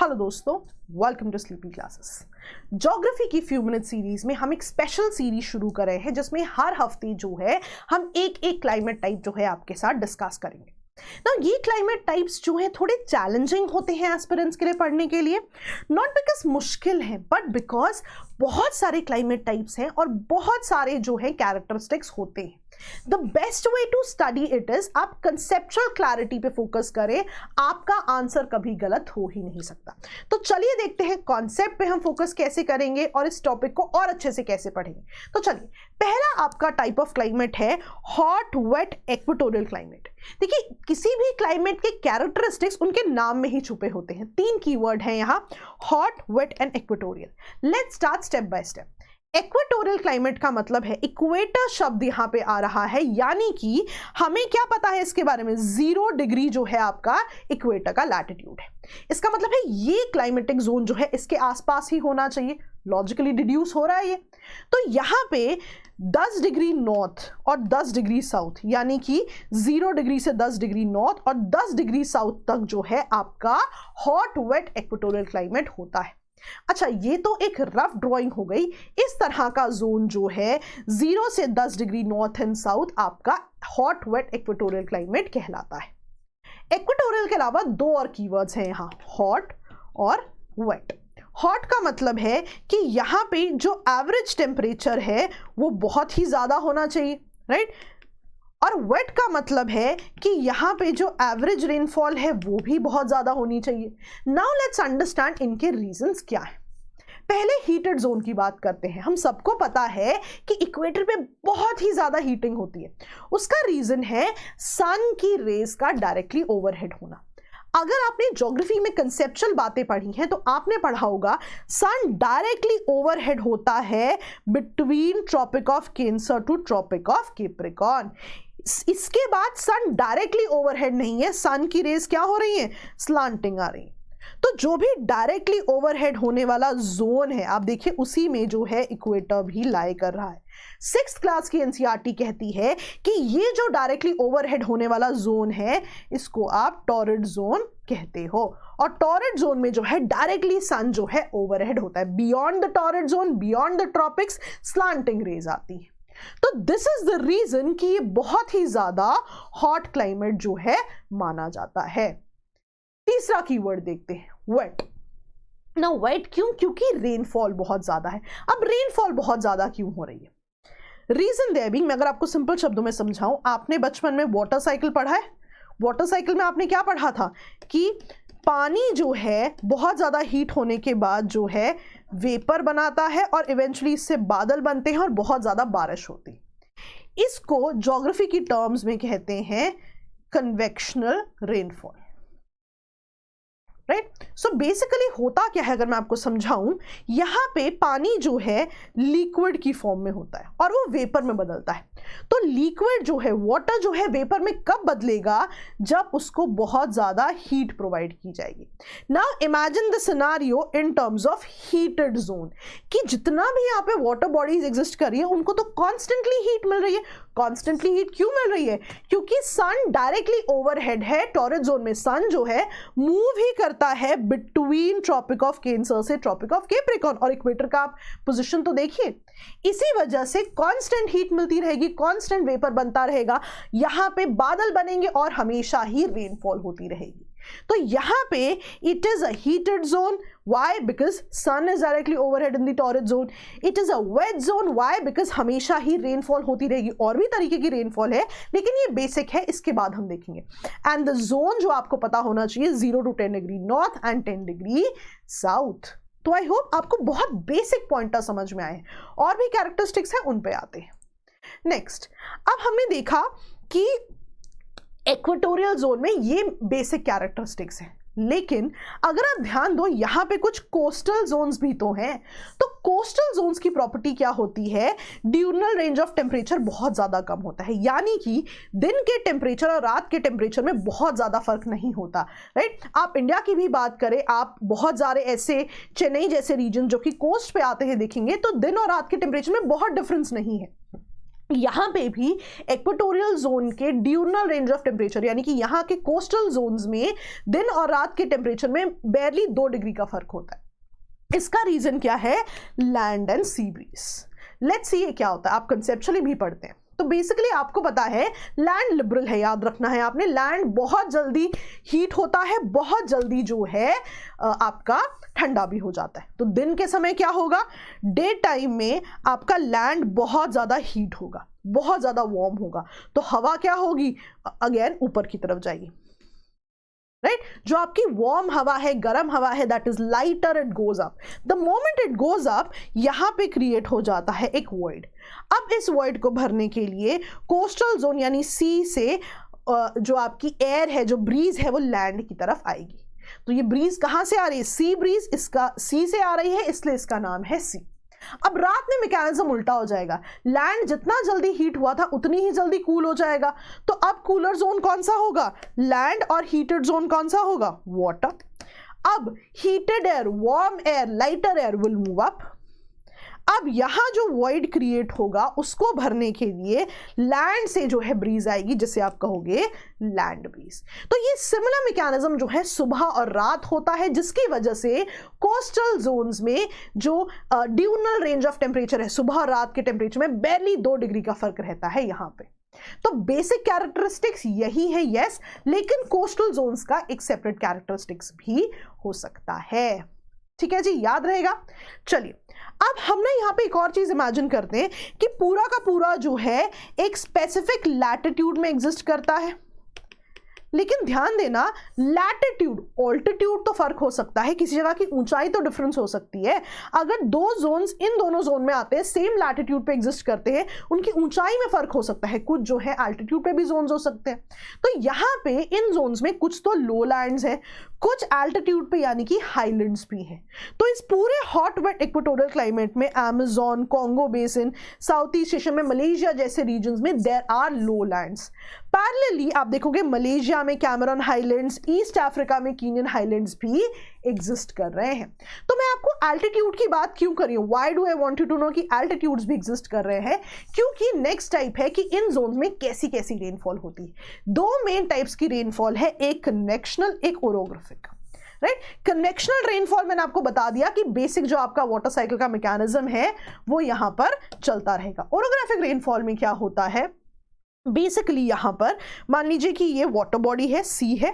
Hello दोस्तों, welcome to sleepy classes. Geography की few minute series में हम एक स्पेशल सीरीज शुरू कर रहे हैं जिसमें हर हफ्ते जो है हम एक एक क्लाइमेट टाइप जो है आपके साथ डिस्कस करेंगे ना। ये क्लाइमेट टाइप्स जो है थोड़े चैलेंजिंग होते हैं एस्पिरेंट्स के लिए पढ़ने के लिए, नॉट बिकॉज मुश्किल है बट बिकॉज बहुत सारे क्लाइमेट टाइप्स हैं और बहुत सारे जो है कैरेक्टरिस्टिक्स होते हैं। The best way to study it is आप कंसेप्चुअल क्लैरिटी पे फोकस करें, आपका आंसर कभी गलत हो ही नहीं सकता। तो चलिए देखते हैं कॉन्सेप्ट पे हम फोकस कैसे करेंगे और इस टॉपिक को और अच्छे से कैसे पढ़ेंगे। तो चलिए, पहला आपका टाइप ऑफ क्लाइमेट है हॉट वेट इक्वेटोरियल क्लाइमेट। देखिए, किसी भी क्लाइमेट के कैरेक्टरिस्टिक्स उनके नाम में ही छुपे होते हैं। तीन कीवर्ड हैं यहाँ, hot wet and equatorial. Let's start step by step. Equatorial climate का मतलब है, इक्वेटर शब्द यहां पे आ रहा है, यानी कि हमें क्या पता है इसके बारे में, 0 डिग्री जो है आपका इक्वेटर का लैटिट्यूड है। इसका मतलब है ये क्लाइमेटिक जोन जो है इसके आसपास ही होना चाहिए। लॉजिकली डिड्यूस हो रहा है ये। तो यहां पे 10 डिग्री नॉर्थ और 10 डिग्री साउथ, यानी कि 0 डिग्री से 10 डिग्री नॉर्थ और 10 डिग्री साउथ तक जो है आपका हॉट वेट इक्वेटोरियल क्लाइमेट होता है। अच्छा, ये तो एक रफ ड्राइंग हो गई। इस तरह का जोन जो है 0 से 10 डिग्री नॉर्थ एंड साउथ आपका हॉट वेट इक्वेटोरियल क्लाइमेट कहलाता है। इक्वेटोरियल के अलावा दो और कीवर्ड्स हैं यहाँ, हॉट और वेट। हॉट का मतलब है कि यहाँ पे जो एवरेज टेम्परेचर है वो बहुत ही ज्यादा होना चाहिए, राइट। और वेट का मतलब है कि यहाँ पे जो एवरेज रेनफॉल है वो भी बहुत ज़्यादा होनी चाहिए। नाउ लेट्स अंडरस्टैंड इनके रीजंस क्या है। पहले हीटेड जोन की बात करते हैं। हम सबको पता है कि इक्वेटर पे बहुत ही ज़्यादा हीटिंग होती है। उसका रीज़न है सन की रेज का डायरेक्टली ओवरहेड होना। अगर आपने ज्योग्राफी में कंसेप्चुअल बातें पढ़ी हैं तो आपने पढ़ा होगा सन डायरेक्टली ओवरहेड होता है between tropic of cancer to tropic of capricorn. इसके बाद सन डायरेक्टली ओवरहेड नहीं है, सन की रेज क्या हो रही है, स्लांटिंग आ रही है। तो जो भी डायरेक्टली ओवरहेड होने वाला जोन है, आप देखिए उसी में जो है इक्वेटर भी लाई कर रहा है। 6th क्लास की एनसीईआरटी कहती है कि ये जो डायरेक्टली ओवरहेड होने वाला जोन है इसको आप टॉरिड जोन कहते हो। और टॉरिड जोन में जो है डायरेक्टली सन जो है ओवरहेड होता है। Beyond the torrid zone, beyond the tropics, slanting rays आती है। तो दिस इज द रीजन कि ये बहुत ही ज्यादा हॉट क्लाइमेट जो है माना जाता है। तीसरा कीवर्ड देखते हैं, वेट। ना वेट क्यों? क्योंकि रेनफॉल बहुत ज्यादा है। अब रेनफॉल बहुत ज्यादा क्यों हो रही है? रीजन देयर बीइंग, मैं अगर आपको सिंपल शब्दों में समझाऊं, आपने बचपन में वाटर साइकिल पढ़ा है। वाटर साइकिल में आपने क्या पढ़ा था कि पानी जो है बहुत ज्यादा हीट होने के बाद जो है वेपर बनाता है और इवेंचुअली इससे बादल बनते हैं और बहुत ज्यादा बारिश होती है। इसको ज्योग्राफी की टर्म्स में कहते हैं convectional rainfall, right. So basically होता क्या है, अगर मैं आपको समझाऊं, यहां पे पानी जो है लिक्विड की फॉर्म में होता है और वो वेपर में बदलता है। तो लिक्विड जो है, वाटर जो है, वेपर में कब बदलेगा, जब उसको बहुत ज्यादा हीट प्रोवाइड की जाएगी। Now imagine the scenario in terms of heated zone, कि जितना भी यहाँ पे वाटर बॉडीज एग्जिस्ट कर रही है उनको तो कॉन्स्टेंटली हीट मिल रही है। कॉन्स्टेंटली हीट क्यों मिल रही है? क्योंकि सन डायरेक्टली ओवरहेड है। टॉरिड जोन में सन जो है मूव ही करता है बिटवीन ट्रॉपिक ऑफ कैंसर से ट्रॉपिक ऑफ कैप्रिकॉर्न, और इक्वेटर का आप पोजीशन तो देखिए। इसी वजह से कांस्टेंट हीट मिलती रहेगी, कांस्टेंट वेपर बनता रहेगा, यहां पे बादल बनेंगे और हमेशा ही रेनफॉल होती रहेगी। तो यहां पे it is a heated zone, why? Because sun is directly overhead in the torrid zone. It is a wet zone, why? Because हमेशा ही रेनफॉल होती रहेगी। और भी तरीके की रेनफॉल है लेकिन ये बेसिक है, इसके बाद हम देखेंगे। एंड द जोन जो आपको पता होना चाहिए, 0 to 10 degree north and 10 degree south. तो आई होप आपको बहुत बेसिक पॉइंटर समझ में आए। और भी कैरेक्टरिस्टिक्स है, उन पे आते हैं। नेक्स्ट, अब हमने देखा कि इक्वेटोरियल जोन में ये बेसिक कैरेक्टरिस्टिक्स हैं, लेकिन अगर आप ध्यान दो यहां पे कुछ कोस्टल जोन्स भी तो हैं। तो कोस्टल जोन्स की प्रॉपर्टी क्या होती है, ड्यूरनल रेंज ऑफ टेम्परेचर बहुत ज्यादा कम होता है, यानी कि दिन के टेम्परेचर और रात के टेम्परेचर में बहुत ज्यादा फर्क नहीं होता, राइट। आप इंडिया की भी बात करें, आप बहुत सारे ऐसे चेन्नई जैसे रीजन जो कि कोस्ट पे आते हैं देखेंगे तो दिन और रात के टेम्परेचर में बहुत डिफरेंस नहीं है। यहाँ पे भी इक्वेटोरियल जोन के ड्यूरनल रेंज ऑफ टेम्परेचर यानी कि यहाँ के कोस्टल जोन्स में दिन और रात के टेम्परेचर में बैरली 2 डिग्री का फर्क होता है। इसका रीजन क्या है? Land and sea breeze. Let's see ये क्या होता है, आप कंसेप्चुअली भी पढ़ते हैं। तो बेसिकली आपको पता है लैंड लिबरल है, याद रखना है आपने। लैंड बहुत जल्दी हीट होता है, बहुत जल्दी जो है आपका ठंडा भी हो जाता है। तो दिन के समय क्या होगा? डे टाइम में आपका लैंड बहुत ज़्यादा हीट होगा, बहुत ज़्यादा वार्म होगा, तो हवा क्या होगी? अगेन ऊपर की तरफ जाएगी, राइट? जो आपकी वार्म हवा है, गर्म हवा है, that is lighter, it goes up. The moment it goes up, यहां पे क्रिएट हो जाता है एक वॉइड। अब इस वॉइड को भरने के लिए कोस्टल जोन यानी सी से जो आपकी एयर है, जो ब्रीज है, वो लैंड की तरफ आएगी। तो ये ब्रीज कहां से आ रही है? सी ब्रीज, इसका सी से आ रही है, इसलिए इसका नाम है सी। अब रात में मैकेनिज्म उल्टा हो जाएगा। लैंड जितना जल्दी हीट हुआ था उतनी ही जल्दी कूल हो जाएगा। तो अब कूलर जोन कौन सा होगा? लैंड। और हीटेड जोन कौन सा होगा? वाटर। अब heated air, warm air, lighter air will move up. अब यहां जो वॉइड क्रिएट होगा उसको भरने के लिए लैंड से जो है ब्रीज आएगी, जिसे आप कहोगे लैंड ब्रीज। तो ये सिमिलर मैकेनिज्म जो है सुबह और रात होता है, जिसकी वजह से कोस्टल जोन्स में जो ड्यूरनल रेंज ऑफ टेम्परेचर है, सुबह और रात के टेम्परेचर में बैरली 2 डिग्री का फर्क रहता है यहां पे। तो बेसिक कैरेक्टरिस्टिक्स यही है, यस, लेकिन कोस्टल जोन्स का एक सेपरेट कैरेक्टरिस्टिक्स भी हो सकता है। ठीक है जी, याद रहेगा। चलिए अब हम ना यहाँ पे एक और चीज इमेजिन करते हैं कि पूरा का पूरा जो है एक स्पेसिफिक लैटिट्यूड में एग्जिस्ट करता है। लेकिन ध्यान देना, लैटिट्यूड, ऑल्टीट्यूड तो फर्क हो सकता है, किसी जगह की ऊंचाई तो डिफरेंस हो सकती है। अगर दो जोन्स इन दोनों जोन में आते हैं, सेम लैटिट्यूड पे एग्जिस्ट करते हैं, उनकी ऊंचाई में फर्क हो सकता है, कुछ जो है एल्टीट्यूड पे भी जोन्स हो सकते हैं। तो यहाँ पे इन जोन्स में कुछ तो लो लैंड्स है, कुछ एल्टीट्यूड पे यानी कि हाईलैंड्स भी हैं। तो इस पूरे हॉट वेट इक्वेटोरियल क्लाइमेट में Amazon, Congo basin, south east Asia में मलेशिया जैसे रीजन्स में there are low lands. Parallelly आप देखोगे मलेशिया में कैमरून हाईलैंड्स, ईस्ट अफ्रीका में कीनियन हाईलैंड्स भी एग्जिस्ट कर रहे हैं। तो मैं आपको एल्टीट्यूड की बात क्यों कर रही हूँ, why do I want you to know कि एल्टीट्यूड्स भी एग्जिस्ट कर रहे हैं? क्योंकि नेक्स्ट टाइप है कि इन जोन्स में कैसी कैसी रेनफॉल होती है। दो मेन टाइप्स की रेनफॉल है, एक कन्वेक्शनल, एक ओरोग्राफिक। राइट, कन्वेक्शनल रेनफॉल मैंने आपको बता दिया कि बेसिक जो आपका वाटर साइकिल का मैकेनिज्म है वो यहां पर चलता रहेगा। ओरोग्राफिक रेनफॉल में क्या होता है, बेसिकली यहां पर मान लीजिए कि ये वाटर बॉडी है, सी है,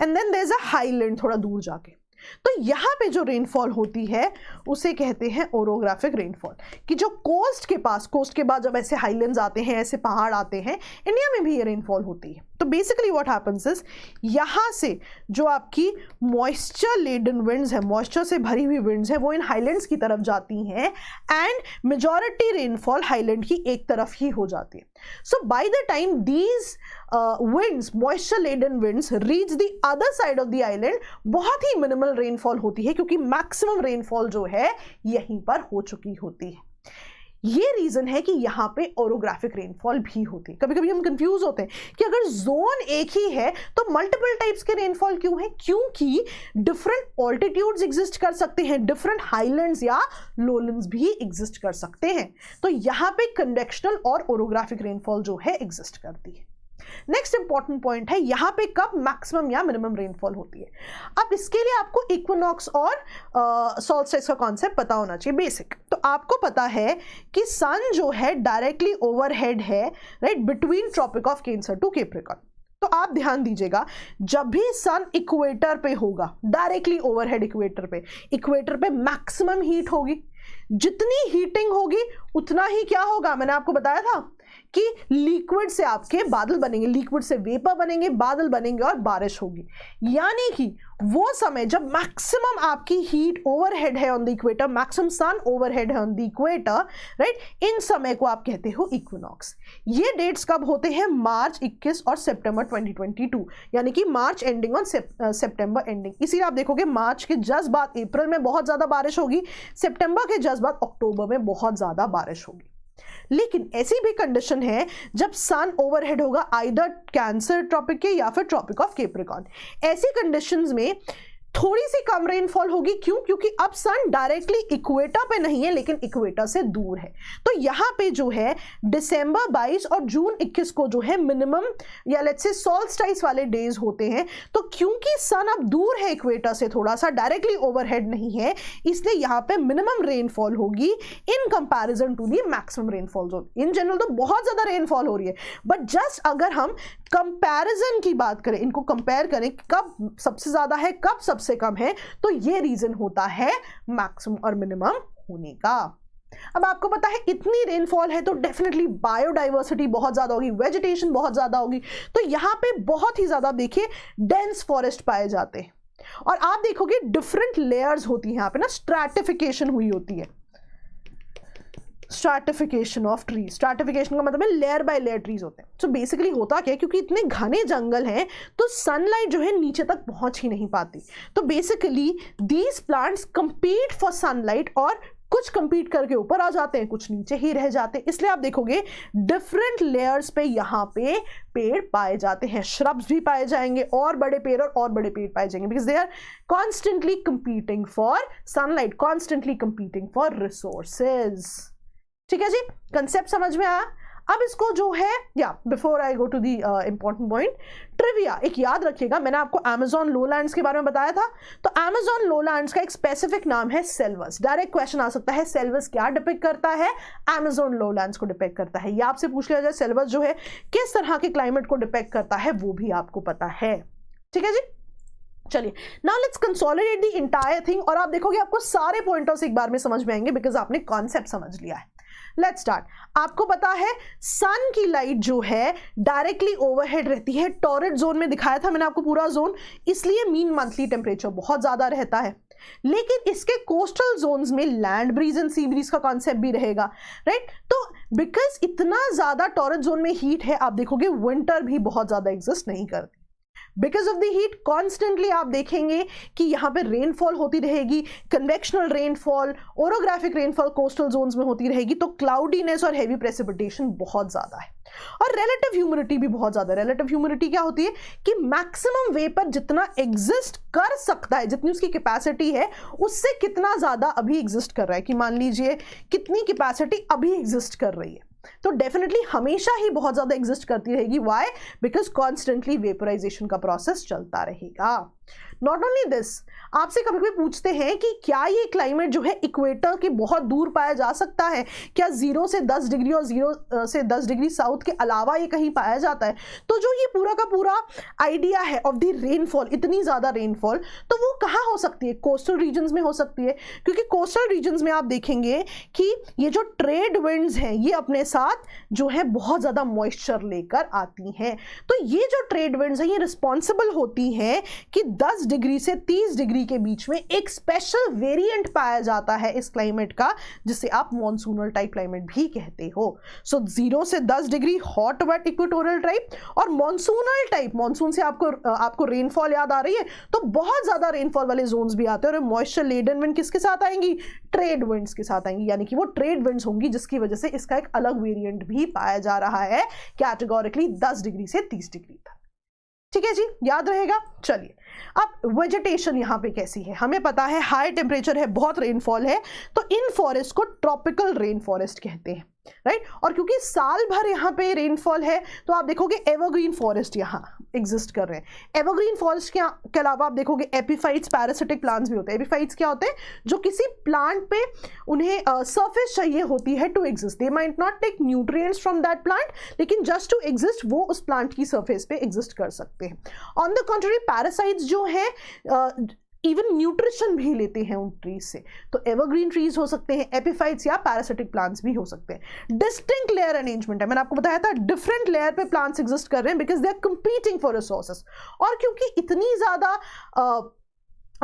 and then there is a highland थोड़ा दूर जाके। तो यहाँ पे जो रेनफॉल होती है उसे कहते हैं ओरोग्राफिक रेनफॉल। कि जो कोस्ट के पास, कोस्ट के बाद जब ऐसे हाईलैंड्स आते हैं, ऐसे पहाड़ आते हैं, इंडिया में भी ये रेनफॉल होती है। तो बेसिकली व्हाट हैपेंस इज, यहाँ से जो आपकी मॉइस्चर लेडन विंड्स है, मॉइस्चर से भरी हुई विंड्स है, वो इन हाईलैंड्स की तरफ जाती हैं एंड मेजॉरिटी रेनफॉल हाईलैंड की एक तरफ ही हो जाती है। So by the time these winds, moisture laden winds reach the other side of the island, बहुत ही मिनिमल रेनफॉल होती है, क्योंकि मैक्सिमम रेनफॉल जो है यहीं पर हो चुकी होती है। ये रीजन है कि यहाँ पे ओरोग्राफिक रेनफॉल भी होती है। कभी कभी हम कंफ्यूज होते हैं कि अगर जोन एक ही है तो मल्टीपल टाइप्स के रेनफॉल क्यों है? क्योंकि डिफरेंट ऑल्टीट्यूड्स एग्जिस्ट कर सकते हैं, डिफरेंट हाईलैंड्स या लोलैंड्स भी एग्जिस्ट कर सकते हैं। तो यहाँ पे कन्वेक्शनल और ओरोग्राफिक रेनफॉल जो है एग्जिस्ट करती है। नेक्स्ट इंपॉर्टेंट पॉइंट है, यहां पे कब मैक्सिमम या मिनिमम रेनफॉल होती है। अब इसके लिए आपको इक्विनॉक्स और सॉल्स्टिस का कॉन्सेप्ट पता होना चाहिए बेसिक। तो आपको पता है कि सन जो है डायरेक्टली ओवरहेड है, right, between tropic of cancer to capricorn. तो आप ध्यान दीजिएगा, जब भी सन इक्वेटर पे होगा, डायरेक्टली ओवरहेड इक्वेटर पे मैक्सिमम हीट होगी। जितनी हीटिंग होगी उतना ही क्या होगा, मैंने आपको बताया था कि लिक्विड से आपके बादल बनेंगे, लिक्विड से वेपर बनेंगे, बादल बनेंगे और बारिश होगी। यानी कि वो समय जब मैक्सिमम आपकी हीट ओवरहेड है on the equator, maximum sun overhead है ऑन द इक्वेटर, राइट, इन समय को आप कहते हो इक्विनॉक्स। ये डेट्स कब होते हैं? मार्च 21 और सितंबर 2022, यानी कि मार्च एंडिंग और सितंबर एंडिंग। इसीलिए आप देखोगे मार्च के जस्ट बाद अप्रैल में बहुत ज्यादा बारिश होगी, सितंबर के जस्ट बाद अक्टूबर में बहुत ज्यादा बारिश होगी। लेकिन ऐसी भी कंडीशन है जब सन ओवरहेड होगा आइदर कैंसर ट्रॉपिक के या फिर ट्रॉपिक ऑफ कैप्रिकॉर्न। ऐसी कंडीशंस में थोड़ी सी कम रेनफॉल होगी, क्यों? क्योंकि अब सन डायरेक्टली इक्वेटर पे नहीं है लेकिन इक्वेटर से दूर है। तो यहाँ पे जो है दिसंबर 22 और जून 21 को जो है मिनिमम या लेट्स से सॉल्स्टाइस वाले डेज होते हैं। तो क्योंकि सन अब दूर है इक्वेटर से, थोड़ा सा डायरेक्टली ओवरहेड नहीं है, इसलिए यहाँ पे मिनिमम रेनफॉल होगी in comparison to the maximum rainfall zone. In general तो बहुत ज्यादा रेनफॉल हो रही है, बट जस्ट अगर हम कंपैरिजन की बात करें, इनको कंपेयर करें कब सबसे ज्यादा है कब सबसे कम है, तो ये रीजन होता है मैक्सिमम और मिनिमम होने का। अब आपको पता है इतनी रेनफॉल है तो डेफिनेटली बायोडाइवर्सिटी बहुत ज्यादा होगी, वेजिटेशन बहुत ज्यादा होगी। तो यहाँ पे बहुत ही ज्यादा देखिए डेंस फॉरेस्ट पाए जाते हैं, और आप देखोगे डिफरेंट लेयर्स होती हैं यहाँ पे ना, स्ट्रैटिफिकेशन हुई होती है। स्ट्रैटिफिकेशन ऑफ ट्रीज, स्ट्रैटिफिकेशन का मतलब है लेयर बाय लेयर ट्रीज होते हैं। सो बेसिकली होता क्या है, क्योंकि इतने घने जंगल हैं तो सनलाइट जो है नीचे तक पहुंच ही नहीं पाती। तो basically these plants compete for sunlight, और कुछ कंपीट करके ऊपर आ जाते हैं, कुछ नीचे ही रह जाते हैं। इसलिए आप देखोगे डिफरेंट लेयर्स पे यहाँ पे पेड़ पाए जाते हैं, श्रब्स भी पाए जाएंगे, और बड़े पेड़ और बड़े पेड़ पाए जाएंगे, because they are constantly competing for sunlight, constantly competing for resources. ठीक है जी, कंसेप्ट समझ में आया? अब इसको जो है, या before I go to the important point, trivia एक याद रखिएगा, मैंने आपको अमेजॉन लोलैंड्स के बारे में बताया था। तो अमेजॉन लोलैंड्स का एक स्पेसिफिक नाम है सेल्वस। डायरेक्ट क्वेश्चन आ सकता है, सेल्वस क्या डिपिक्ट करता है? अमेजॉन लोलैंड्स को डिपिक्ट करता है। या आपसे पूछ लिया जाए सेल्वस जो है किस तरह के क्लाइमेट को डिपिक्ट करता है, वो भी आपको पता है। ठीक है जी, चलिए now let's consolidate the entire thing, और आप देखोगे आपको सारे पॉइंटर्स एक बार में समझ में आएंगे बिकॉज आपने कॉन्सेप्ट समझ लिया है। Let's start. आपको पता है सन की लाइट जो है डायरेक्टली ओवरहेड रहती है, टॉरेड जोन में दिखाया था मैंने आपको पूरा जोन, इसलिए मीन मंथली टेम्परेचर बहुत ज्यादा रहता है। लेकिन इसके कोस्टल जोन्स में land breeze and sea breeze का कॉन्सेप्ट भी रहेगा, राइट? तो बिकॉज इतना ज्यादा टॉरेड जोन में हीट है, आप देखोगे विंटर भी बहुत ज्यादा एग्जिस्ट नहीं करती। Because of the heat constantly आप देखेंगे कि यहाँ पे रेनफॉल होती रहेगी, convectional rainfall, orographic rainfall coastal zones में होती रहेगी। तो क्लाउडीनेस और हेवी प्रेसिपिटेशन बहुत ज्यादा है, और रिलेटिव ह्यूमिडिटी भी बहुत ज्यादा। रिलेटिव ह्यूमिडिटी क्या होती है कि मैक्सिमम वेपर जितना एग्जिस्ट कर सकता है, जितनी उसकी कैपेसिटी है, उससे कितना ज्यादा अभी एग्जिस्ट कर रहा है, कि मान लीजिए कितनी कैपेसिटी अभी एग्जिस्ट कर रही है। तो डेफिनेटली हमेशा ही बहुत ज्यादा एग्जिस्ट करती रहेगी। व्हाई? बिकॉज कॉन्स्टेंटली वेपराइजेशन का प्रोसेस चलता रहेगा। नॉट ओनली दिस, आपसे कभी कभी पूछते हैं कि क्या ये क्लाइमेट जो है इक्वेटर के बहुत दूर पाया जा सकता है, क्या 0 से 10 डिग्री और 0 से 10 डिग्री साउथ के अलावा ये कहीं पाया जाता है? तो जो ये पूरा का पूरा आइडिया है ऑफ द रेनफॉल, इतनी ज्यादा रेनफॉल, तो वो कहाँ हो सकती है? कोस्टल रीजन्स में हो सकती है, क्योंकि कोस्टल रीजन्स में आप देखेंगे कि ये जो ट्रेड विंड्स हैं ये अपने साथ जो है बहुत ज्यादा मॉइस्चर लेकर आती हैं। तो ये जो ट्रेड विंड्स हैं ये रिस्पॉन्सिबल होती हैं कि 10 डिग्री से 30 डिग्री के बीच में एक स्पेशल वेरिएंट पाया जाता है इस क्लाइमेट का, जिसे आप मॉनसूनल टाइप क्लाइमेट भी कहते हो। सो 0 से 10 degree hot wet equatorial type, और मॉनसूनल टाइप, मॉनसून से आपको रेनफॉल याद आ रही है, तो बहुत ज्यादा रेनफॉल वाले जोन्स भी आते हैं। और मॉइस्चर लेडन विंड किसके साथ आएंगी? ट्रेड विंड्स के साथ आएंगी, यानी कि वो ट्रेड विंड्स होंगी, जिसकी वजह से इसका एक अलग वेरिएंट भी पाया जा रहा है कैटेगोरिकली 10 डिग्री से 30 डिग्री तक। ठीक है जी, याद रहेगा। चलिए अब वेजिटेशन यहाँ पे कैसी है? हमें पता है हाई टेम्परेचर है, बहुत रेनफॉल है, तो इन फॉरेस्ट को ट्रॉपिकल रेन फॉरेस्ट कहते हैं, राइट? और क्योंकि साल भर यहाँ पे रेनफॉल है, तो आप देखोगे एवरग्रीन फॉरेस्ट यहाँ एग्जिस्ट कर रहे हैं। एवरग्रीन फॉरेस्ट के अलावा आप देखोगे एपिफाइट्स, पैरासिटिक प्लांट्स भी होते हैं। एपिफाइट्स क्या होते हैं? जो किसी प्लांट पे उन्हें सरफेस चाहिए होती है to exist. They might not take nutrients from that plant, लेकिन जस्ट टू एग्जिस्ट वो उस प्लांट की सरफेस पे एग्जिस्ट कर सकते हैं। ऑन द कॉन्ट्री पैरासाइट्स जो है इवन न्यूट्रिशन भी लेते हैं उन ट्रीज से। तो एवरग्रीन ट्रीज हो सकते हैं, एपिफाइट्स या पैरासिटिक प्लांट्स भी हो सकते हैं। डिस्टिंक्ट लेयर अरेंजमेंट है, मैंने आपको बताया था डिफरेंट लेयर पे प्लांट्स एग्जिस्ट कर रहे हैं because they are competing for resources. और क्योंकि इतनी ज्यादा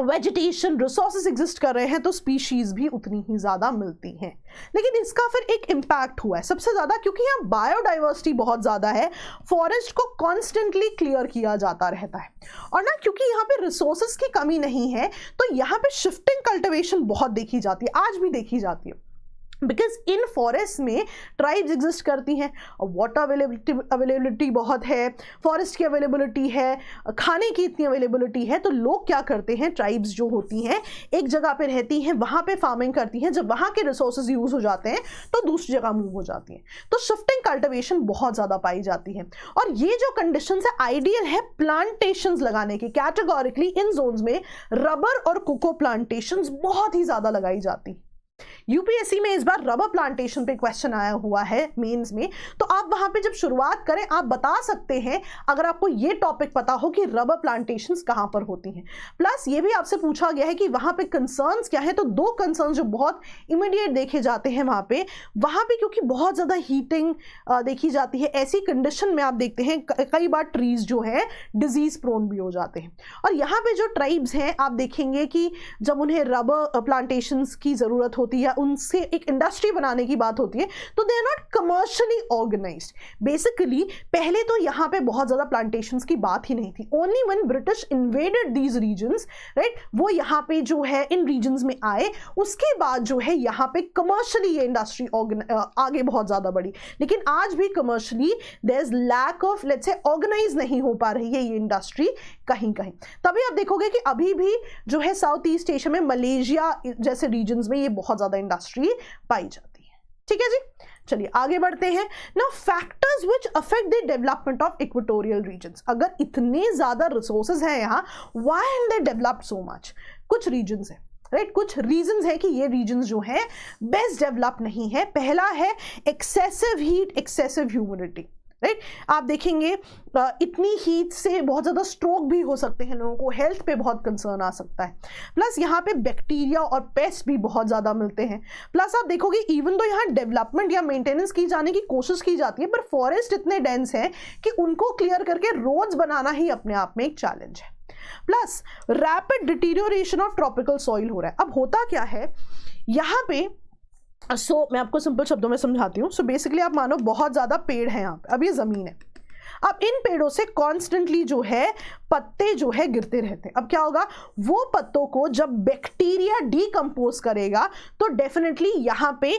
वेजिटेशन रिसोर्सेज एग्जिस्ट कर रहे हैं तो स्पीशीज भी उतनी ही ज्यादा मिलती हैं। लेकिन इसका फिर एक इम्पैक्ट हुआ है सबसे ज्यादा, क्योंकि यहाँ बायोडाइवर्सिटी बहुत ज्यादा है, फॉरेस्ट को कॉन्स्टेंटली क्लियर किया जाता रहता है। और ना क्योंकि यहाँ पे रिसोर्सेज की कमी नहीं है, तो यहाँ पे शिफ्टिंग कल्टिवेशन बहुत देखी जाती है, आज भी देखी जाती है। बिकॉज इन फॉरेस्ट में ट्राइब्स एग्जिस्ट करती हैं और वाटर अवेलेबिलिटी बहुत है, फॉरेस्ट की अवेलेबिलिटी है, खाने की इतनी अवेलेबिलिटी है, तो लोग क्या करते हैं, ट्राइब्स जो होती हैं एक जगह पे रहती हैं, वहाँ पे फार्मिंग करती हैं, जब वहाँ के रिसोर्सेज यूज़ हो जाते हैं तो दूसरी जगह मूव हो जाती हैं, तो शिफ्टिंग कल्टिवेशन बहुत ज़्यादा पाई जाती है। और ये जो कंडीशन है आइडियल है प्लांटेशंस लगाने की। कैटेगोरिकली इन जोन्स में रबर और कोको प्लांटेशंस बहुत ही ज़्यादा लगाई जाती। यूपीएससी में इस बार रबर प्लांटेशन पे क्वेश्चन आया हुआ है मेंस में, तो आप वहां पे जब शुरुआत करें आप बता सकते हैं अगर आपको ये टॉपिक पता हो कि रबर प्लांटेशंस कहां पर होती हैं। प्लस ये भी आपसे पूछा गया है कि वहां पे कंसर्न्स क्या है, तो दो कंसर्न्स जो बहुत इमीडिएट देखे जाते हैं वहां पे क्योंकि बहुत ज़्यादा हीटिंग देखी जाती है, ऐसी कंडीशन में आप देखते हैं कई बार ट्रीज जो है डिजीज प्रोन भी हो जाते हैं। और यहाँ पे जो ट्राइब्स हैं आप देखेंगे कि जब उन्हें रबर प्लांटेशंस की ज़रूरत होती है, उनसे एक इंडस्ट्री बनाने की बात होती है, तो they are not commercially organized. Basically पहले तो यहाँ पे बहुत ज़्यादा प्लांटेशंस की बात ही नहीं थी। Only when British invaded these regions, right, वो यहाँ पे जो है इन रीजन्स में आए, उसके बाद जो है यहाँ पे कमर्शियली ये इंडस्ट्री आगे बहुत ज़्यादा बढ़ी। लेकिन आज भी commercially there is lack of, let's say, organize नहीं हो पा रही है ये इंडस्ट्री कहीं कहीं। तभी आप देखोगे कि अभी भी जो है साउथ ईस्ट एशिया में, मलेशिया जैसे रीजन्स में ये बहुत ज़्यादा इंडस्ट्री पाई जाती है। ठीक है जी, चलिए आगे बढ़ते हैं। Now factors which affect the development of equatorial regions. अगर इतने ज्यादा रिसोर्सेज हैं यहाँ, why have they developed so much? कुछ रीजन्स हैं, राइट, कुछ रीजंस है कि ये रीजन्स जो है बेस्ट डेवलप नहीं है। पहला है excessive heat, excessive humidity, right. आप देखेंगे इतनी हीट से बहुत ज़्यादा स्ट्रोक भी हो सकते हैं, लोगों को हेल्थ पे बहुत कंसर्न आ सकता है। प्लस यहाँ पे बैक्टीरिया और पेस्ट भी बहुत ज़्यादा मिलते हैं। प्लस आप देखोगे इवन तो यहाँ डेवलपमेंट या मेंटेनेंस की जाने की कोशिश की जाती है, पर फॉरेस्ट इतने डेंस हैं कि उनको क्लियर करके रोड्स बनाना ही अपने आप में एक चैलेंज है। Plus rapid deterioration of tropical soil हो रहा है। अब होता क्या है यहाँ पे, मैं आपको सिंपल शब्दों में समझाती हूँ। बेसिकली आप मानो बहुत ज़्यादा पेड़ हैं यहाँ पे, अब ये ज़मीन है, अब इन पेड़ों से कॉन्स्टेंटली जो है पत्ते जो है गिरते रहते हैं। अब क्या होगा, वो पत्तों को जब बैक्टीरिया डीकम्पोज करेगा तो डेफिनेटली यहाँ पे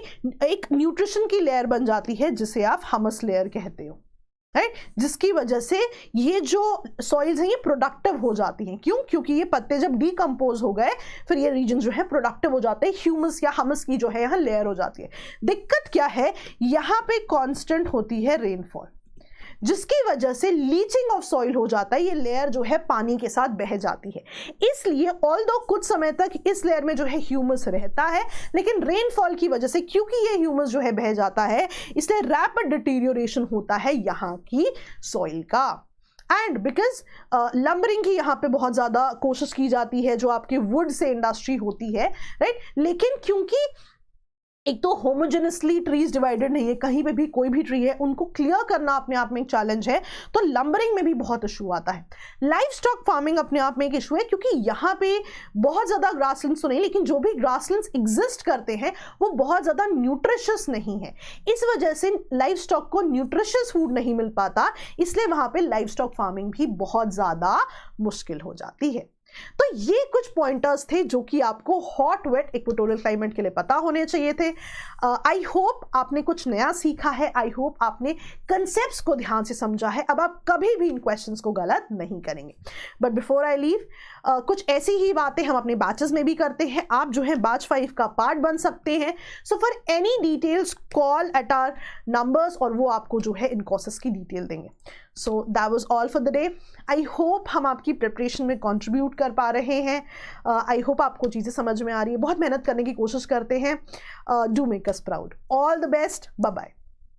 एक न्यूट्रिशन की लेयर बन जाती है जिसे आप ह्यूमस लेयर कहते हो, राइट, जिसकी वजह से ये जो सॉइल्स हैं ये प्रोडक्टिव हो जाती हैं। क्यों? क्योंकि ये पत्ते जब डीकम्पोज हो गए फिर ये रीजन जो है प्रोडक्टिव हो जाते हैं, ह्यूमस या हमस की जो है यहाँ लेयर हो जाती है। दिक्कत क्या है, यहाँ पे कांस्टेंट होती है रेनफॉल, जिसकी वजह से लीचिंग ऑफ सॉइल हो जाता है, ये लेयर जो है पानी के साथ बह जाती है। इसलिए ऑल्दो कुछ समय तक इस लेयर में जो है ह्यूमस रहता है, लेकिन रेनफॉल की वजह से क्योंकि ये ह्यूमस जो है बह जाता है, इसलिए रैपिड डिटीरियोरेशन होता है यहाँ की सॉइल का। एंड बिकॉज लंबरिंग की यहाँ पे बहुत ज़्यादा कोशिश की जाती है, जो आपके वुड से इंडस्ट्री होती है, राइट, लेकिन क्योंकि एक तो होमोजेनसली ट्रीज डिवाइडेड नहीं है, कहीं पे भी कोई भी ट्री है उनको क्लियर करना अपने आप में एक चैलेंज है, तो लंबरिंग में भी बहुत इशू आता है। लाइव स्टॉक फार्मिंग अपने आप में एक इशू है, क्योंकि यहाँ पे बहुत ज़्यादा ग्रासलैंड्स तो नहीं, लेकिन जो भी ग्रासलैंड्स एग्जिस्ट करते हैं वो बहुत ज़्यादा न्यूट्रिशियस नहीं है। इस वजह से लाइव स्टॉक को न्यूट्रिशियस फूड नहीं मिल पाता, इसलिए वहाँ पे लाइव स्टॉक फार्मिंग भी बहुत ज़्यादा मुश्किल हो जाती है। तो ये कुछ पॉइंटर्स थे जो कि आपको हॉट वेट इक्वेटोरियल क्लाइमेट के लिए पता होने चाहिए थे। आई होप आपने कुछ नया सीखा है, आई होप आपने कंसेप्ट्स को ध्यान से समझा है। अब आप कभी भी इन क्वेश्चंस को गलत नहीं करेंगे। बट बिफोर आई लीव, कुछ ऐसी ही बातें हम अपने बैचेस में भी करते हैं। आप जो है बैच 5 का पार्ट बन सकते हैं। So for any details call at our numbers, और वो आपको जो है इन कोर्सेस की डिटेल देंगे। So that was all for the day. I hope हम आपकी प्रिपरेशन में कंट्रीब्यूट कर पा रहे हैं। आई होप आपको चीज़ें समझ में आ रही है। बहुत मेहनत करने की कोशिश करते हैं। Do make us proud. All the best. Bye bye.